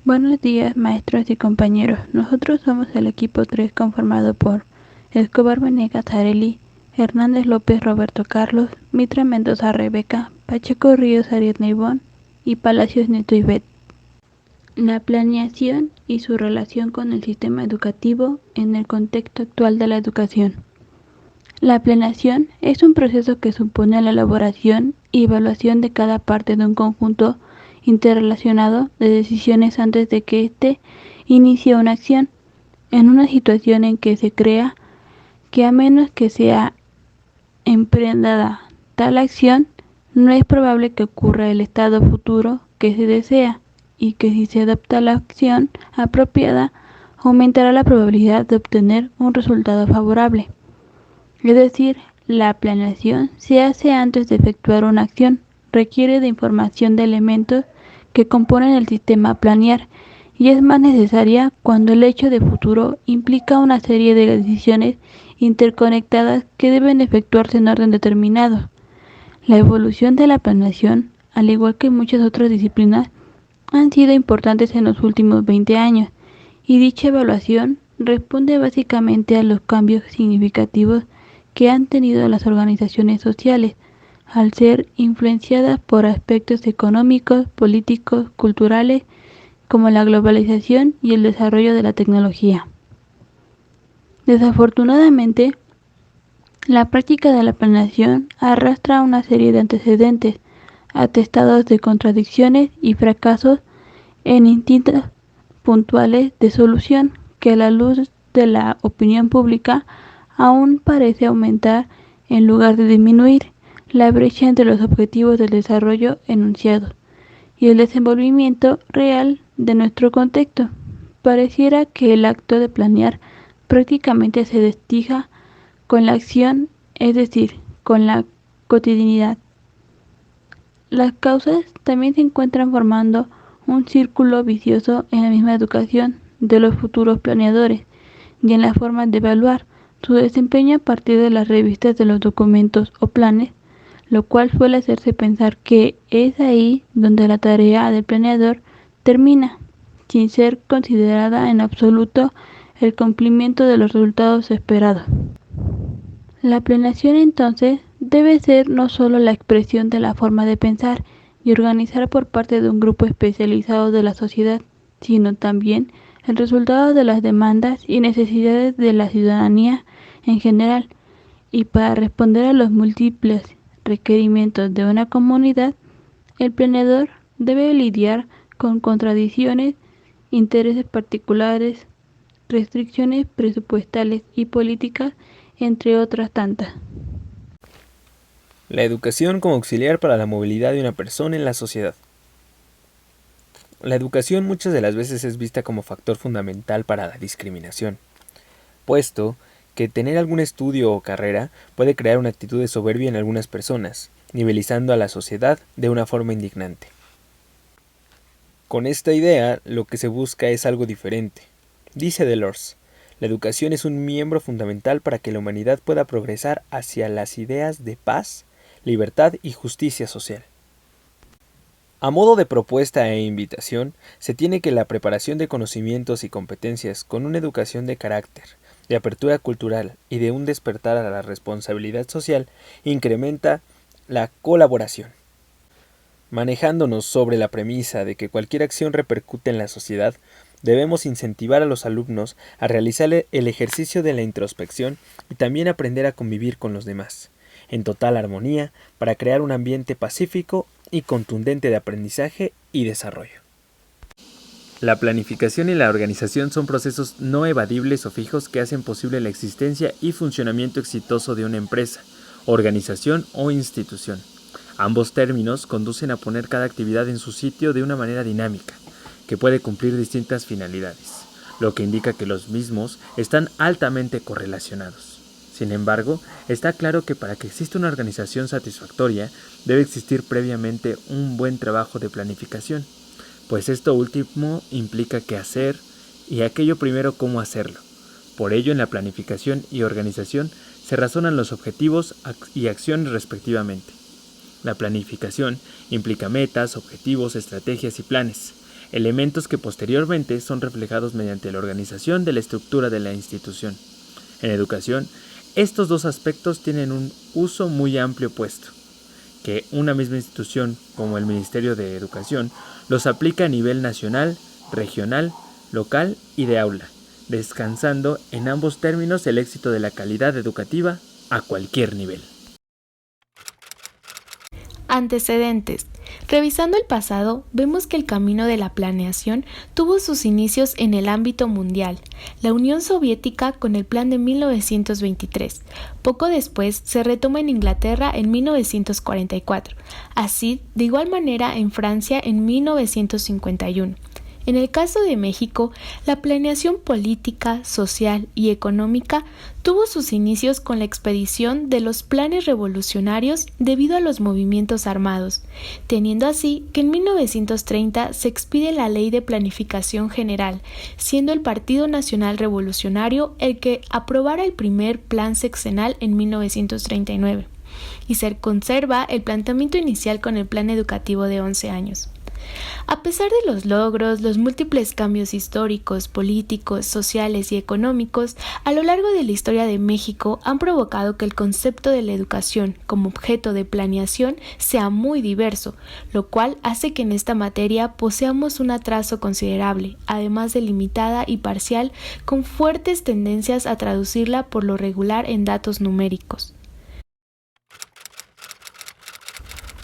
Buenos días, maestros y compañeros. Nosotros somos el equipo 3 conformado por Escobar Venegas Areli, Hernández López Roberto Carlos, Mitra Mendoza Rebeca, Pacheco Ríos Ariadna Ivonne y Palacios Neto Ivette. La planeación y su relación con el sistema educativo en el contexto actual de la educación. La planeación es un proceso que supone la elaboración y evaluación de cada parte de un conjunto interrelacionado de decisiones antes de que éste inicie una acción, en una situación en que se crea que a menos que sea emprendada tal acción, no es probable que ocurra el estado futuro que se desea, y que si se adopta la acción apropiada, aumentará la probabilidad de obtener un resultado favorable. Es decir, la planeación se hace antes de efectuar una acción, requiere de información de elementos que componen el sistema a planear, y es más necesaria cuando el hecho de futuro implica una serie de decisiones interconectadas que deben efectuarse en orden determinado. La evolución de la planeación, al igual que muchas otras disciplinas, han sido importantes en los últimos 20 años, y dicha evaluación responde básicamente a los cambios significativos que han tenido las organizaciones sociales, al ser influenciadas por aspectos económicos, políticos, culturales, como la globalización y el desarrollo de la tecnología. Desafortunadamente, la práctica de la planeación arrastra una serie de antecedentes, atestados de contradicciones y fracasos en intentos puntuales de solución que a la luz de la opinión pública aún parece aumentar en lugar de disminuir la brecha entre los objetivos del desarrollo enunciados y el desenvolvimiento real de nuestro contexto. Pareciera que el acto de planear prácticamente se desdicha con la acción, es decir, con la cotidianidad. Las causas también se encuentran formando un círculo vicioso en la misma educación de los futuros planeadores y en la forma de evaluar su desempeño a partir de las revistas de los documentos o planes, lo cual suele hacerse pensar que es ahí donde la tarea del planeador termina, sin ser considerada en absoluto el cumplimiento de los resultados esperados. La planeación entonces debe ser no solo la expresión de la forma de pensar y organizar por parte de un grupo especializado de la sociedad, sino también el resultado de las demandas y necesidades de la ciudadanía en general, y para responder a los múltiples requerimientos de una comunidad, el planeador debe lidiar con contradicciones, intereses particulares, restricciones presupuestales y políticas, entre otras tantas. La educación como auxiliar para la movilidad de una persona en la sociedad. La educación muchas de las veces es vista como factor fundamental para la discriminación, puesto que tener algún estudio o carrera puede crear una actitud de soberbia en algunas personas, nivelizando a la sociedad de una forma indignante. Con esta idea, lo que se busca es algo diferente. Dice Delors, la educación es un miembro fundamental para que la humanidad pueda progresar hacia las ideas de paz, libertad y justicia social. A modo de propuesta e invitación, se tiene que la preparación de conocimientos y competencias con una educación de carácter, de apertura cultural y de un despertar a la responsabilidad social incrementa la colaboración. Manejándonos sobre la premisa de que cualquier acción repercute en la sociedad, debemos incentivar a los alumnos a realizar el ejercicio de la introspección y también aprender a convivir con los demás, en total armonía, para crear un ambiente pacífico y contundente de aprendizaje y desarrollo. La planificación y la organización son procesos no evadibles o fijos que hacen posible la existencia y funcionamiento exitoso de una empresa, organización o institución. Ambos términos conducen a poner cada actividad en su sitio de una manera dinámica, que puede cumplir distintas finalidades, lo que indica que los mismos están altamente correlacionados. Sin embargo, está claro que para que exista una organización satisfactoria, debe existir previamente un buen trabajo de planificación, pues esto último implica qué hacer y aquello primero cómo hacerlo. Por ello, en la planificación y organización se razonan los objetivos y acciones respectivamente. La planificación implica metas, objetivos, estrategias y planes. elementos que posteriormente son reflejados mediante la organización de la estructura de la institución. En educación, estos dos aspectos tienen un uso muy amplio puesto, que una misma institución, como el Ministerio de Educación, los aplica a nivel nacional, regional, local y de aula, descansando en ambos términos el éxito de la calidad educativa a cualquier nivel. Antecedentes. Revisando el pasado, vemos que el camino de la planeación tuvo sus inicios en el ámbito mundial, la Unión Soviética con el Plan de 1923. Poco después se retoma en Inglaterra en 1944, así de igual manera en Francia en 1951. En el caso de México, la planeación política, social y económica tuvo sus inicios con la expedición de los planes revolucionarios debido a los movimientos armados, teniendo así que en 1930 se expide la Ley de Planificación General, siendo el Partido Nacional Revolucionario el que aprobara el primer plan sexenal en 1939, y se conserva el planteamiento inicial con el plan educativo de 11 años. A pesar de los logros, los múltiples cambios históricos, políticos, sociales y económicos a lo largo de la historia de México han provocado que el concepto de la educación como objeto de planeación sea muy diverso, lo cual hace que en esta materia poseamos un atraso considerable, además de limitada y parcial, con fuertes tendencias a traducirla por lo regular en datos numéricos.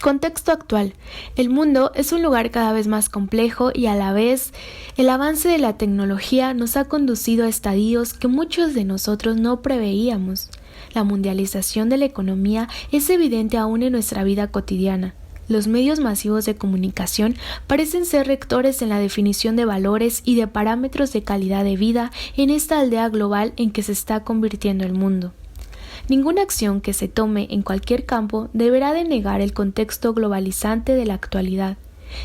Contexto actual. El mundo es un lugar cada vez más complejo y a la vez el avance de la tecnología nos ha conducido a estadios que muchos de nosotros no preveíamos. La mundialización de la economía es evidente aún en nuestra vida cotidiana. Los medios masivos de comunicación parecen ser rectores en la definición de valores y de parámetros de calidad de vida en esta aldea global en que se está convirtiendo el mundo. Ninguna acción que se tome en cualquier campo deberá de negar el contexto globalizante de la actualidad.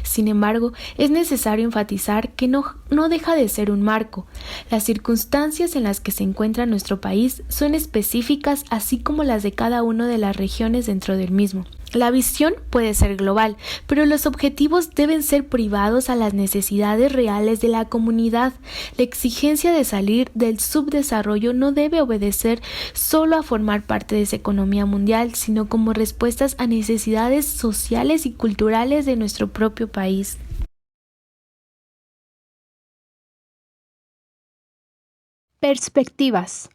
Sin embargo, es necesario enfatizar que no deja de ser un marco. Las circunstancias en las que se encuentra nuestro país son específicas, así como las de cada una de las regiones dentro del mismo. La visión puede ser global, pero los objetivos deben ser privados a las necesidades reales de la comunidad. La exigencia de salir del subdesarrollo no debe obedecer solo a formar parte de esa economía mundial, sino como respuestas a necesidades sociales y culturales de nuestro propio país. Perspectivas.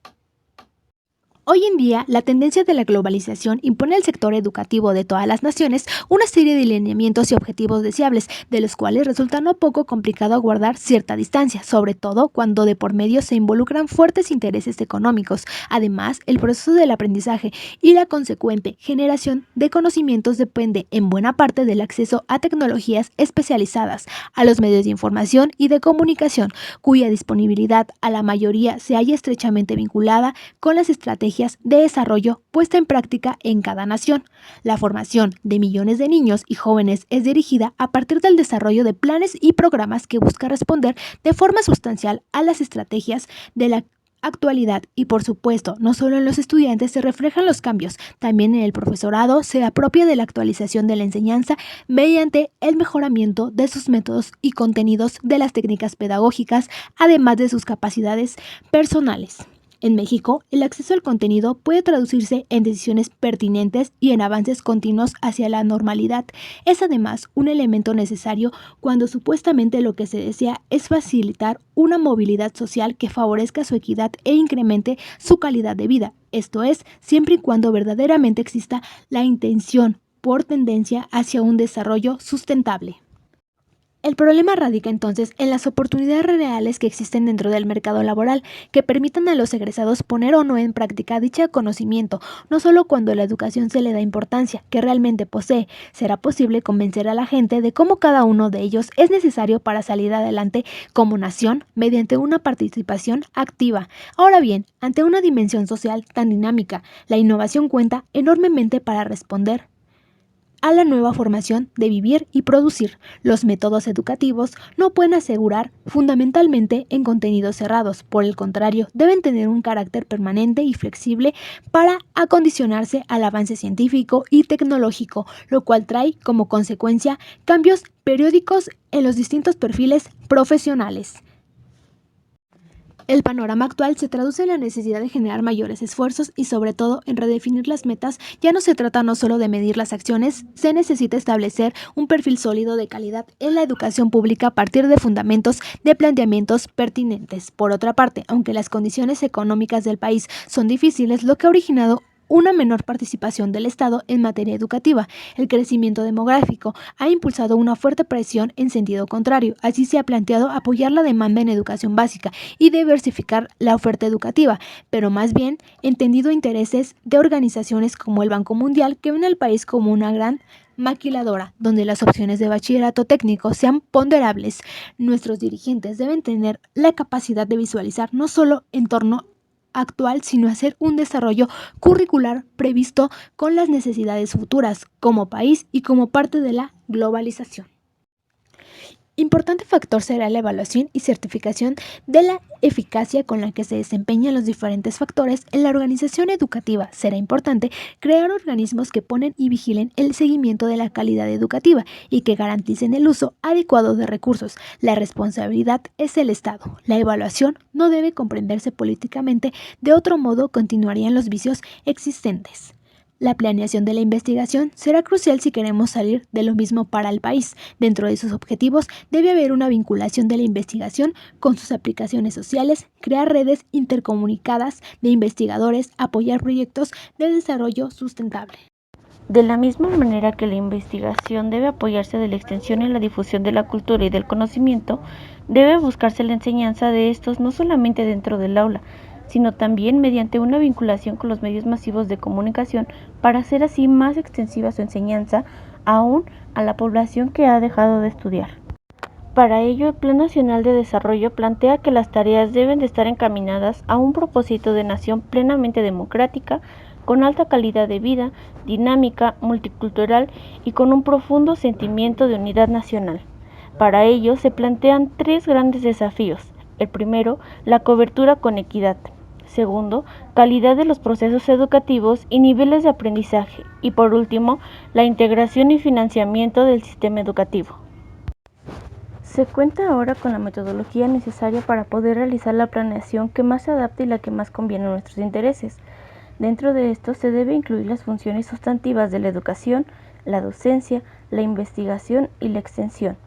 Hoy en día, la tendencia de la globalización impone al sector educativo de todas las naciones una serie de lineamientos y objetivos deseables, de los cuales resulta no poco complicado guardar cierta distancia, sobre todo cuando de por medio se involucran fuertes intereses económicos. Además, el proceso del aprendizaje y la consecuente generación de conocimientos depende en buena parte del acceso a tecnologías especializadas, a los medios de información y de comunicación, cuya disponibilidad a la mayoría se halla estrechamente vinculada con las estrategias de desarrollo puesta en práctica en cada nación. La formación de millones de niños y jóvenes es dirigida a partir del desarrollo de planes y programas que busca responder de forma sustancial a las estrategias de la actualidad y, por supuesto, no solo en los estudiantes se reflejan los cambios, también en el profesorado se apropia de la actualización de la enseñanza mediante el mejoramiento de sus métodos y contenidos, de las técnicas pedagógicas, además de sus capacidades personales. En México, el acceso al contenido puede traducirse en decisiones pertinentes y en avances continuos hacia la normalidad. Es además un elemento necesario cuando supuestamente lo que se desea es facilitar una movilidad social que favorezca su equidad e incremente su calidad de vida. Esto es, siempre y cuando verdaderamente exista la intención por tendencia hacia un desarrollo sustentable. El problema radica entonces en las oportunidades reales que existen dentro del mercado laboral, que permitan a los egresados poner o no en práctica dicho conocimiento, no solo cuando la educación se le da importancia, que realmente posee. Será posible convencer a la gente de cómo cada uno de ellos es necesario para salir adelante como nación mediante una participación activa. Ahora bien, ante una dimensión social tan dinámica, la innovación cuenta enormemente para responder a la nueva formación de vivir y producir. Los métodos educativos no pueden asegurar fundamentalmente en contenidos cerrados, por el contrario, deben tener un carácter permanente y flexible para acondicionarse al avance científico y tecnológico, lo cual trae como consecuencia cambios periódicos en los distintos perfiles profesionales. El panorama actual se traduce en la necesidad de generar mayores esfuerzos y sobre todo en redefinir las metas. Ya no se trata no solo de medir las acciones, se necesita establecer un perfil sólido de calidad en la educación pública a partir de fundamentos de planteamientos pertinentes. Por otra parte, aunque las condiciones económicas del país son difíciles, lo que ha originado una menor participación del Estado en materia educativa. El crecimiento demográfico ha impulsado una fuerte presión en sentido contrario. Así se ha planteado apoyar la demanda en educación básica y diversificar la oferta educativa, pero más bien entendido intereses de organizaciones como el Banco Mundial, que ven al país como una gran maquiladora, donde las opciones de bachillerato técnico sean ponderables. Nuestros dirigentes deben tener la capacidad de visualizar no solo en torno actual, sino hacer un desarrollo curricular previsto con las necesidades futuras como país y como parte de la globalización. Importante factor será la evaluación y certificación de la eficacia con la que se desempeñan los diferentes factores en la organización educativa. Será importante crear organismos que ponen y vigilen el seguimiento de la calidad educativa y que garanticen el uso adecuado de recursos. La responsabilidad es del Estado. La evaluación no debe comprenderse políticamente, de otro modo continuarían los vicios existentes. La planeación de la investigación será crucial si queremos salir de lo mismo para el país. Dentro de sus objetivos debe haber una vinculación de la investigación con sus aplicaciones sociales, crear redes intercomunicadas de investigadores, apoyar proyectos de desarrollo sustentable. De la misma manera que la investigación debe apoyarse de la extensión y la difusión de la cultura y del conocimiento, debe buscarse la enseñanza de estos no solamente dentro del aula, sino también mediante una vinculación con los medios masivos de comunicación para hacer así más extensiva su enseñanza aún a la población que ha dejado de estudiar. Para ello, el Plan Nacional de Desarrollo plantea que las tareas deben de estar encaminadas a un propósito de nación plenamente democrática, con alta calidad de vida, dinámica, multicultural y con un profundo sentimiento de unidad nacional. Para ello se plantean 3 grandes desafíos. El primero, la cobertura con equidad. Segundo, calidad de los procesos educativos y niveles de aprendizaje. Y por último, la integración y financiamiento del sistema educativo. Se cuenta ahora con la metodología necesaria para poder realizar la planeación que más se adapte y la que más conviene a nuestros intereses. Dentro de esto se debe incluir las funciones sustantivas de la educación, la docencia, la investigación y la extensión,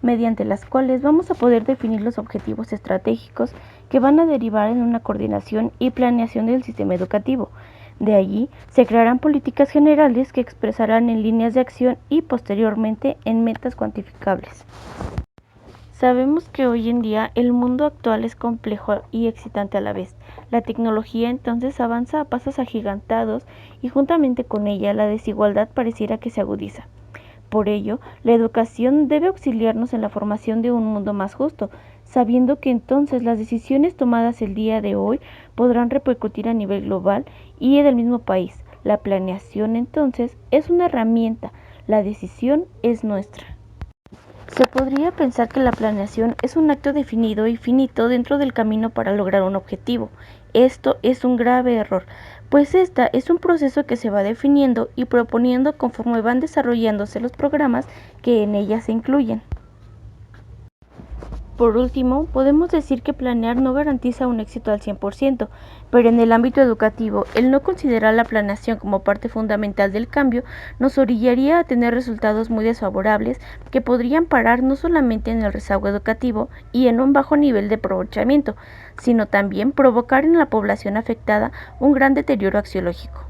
mediante las cuales vamos a poder definir los objetivos estratégicos que van a derivar en una coordinación y planeación del sistema educativo. De allí se crearán políticas generales que expresarán en líneas de acción y posteriormente en metas cuantificables. Sabemos que hoy en día el mundo actual es complejo y excitante a la vez. La tecnología entonces avanza a pasos agigantados y juntamente con ella la desigualdad pareciera que se agudiza. Por ello, la educación debe auxiliarnos en la formación de un mundo más justo, sabiendo que entonces las decisiones tomadas el día de hoy podrán repercutir a nivel global y del mismo país. La planeación entonces es una herramienta, la decisión es nuestra. Se podría pensar que la planeación es un acto definido y finito dentro del camino para lograr un objetivo. Esto es un grave error, pues esta es un proceso que se va definiendo y proponiendo conforme van desarrollándose los programas que en ella se incluyen. Por último, podemos decir que planear no garantiza un éxito al 100%, pero en el ámbito educativo, el no considerar la planeación como parte fundamental del cambio nos orillaría a tener resultados muy desfavorables que podrían parar no solamente en el rezago educativo y en un bajo nivel de aprovechamiento, sino también provocar en la población afectada un gran deterioro axiológico.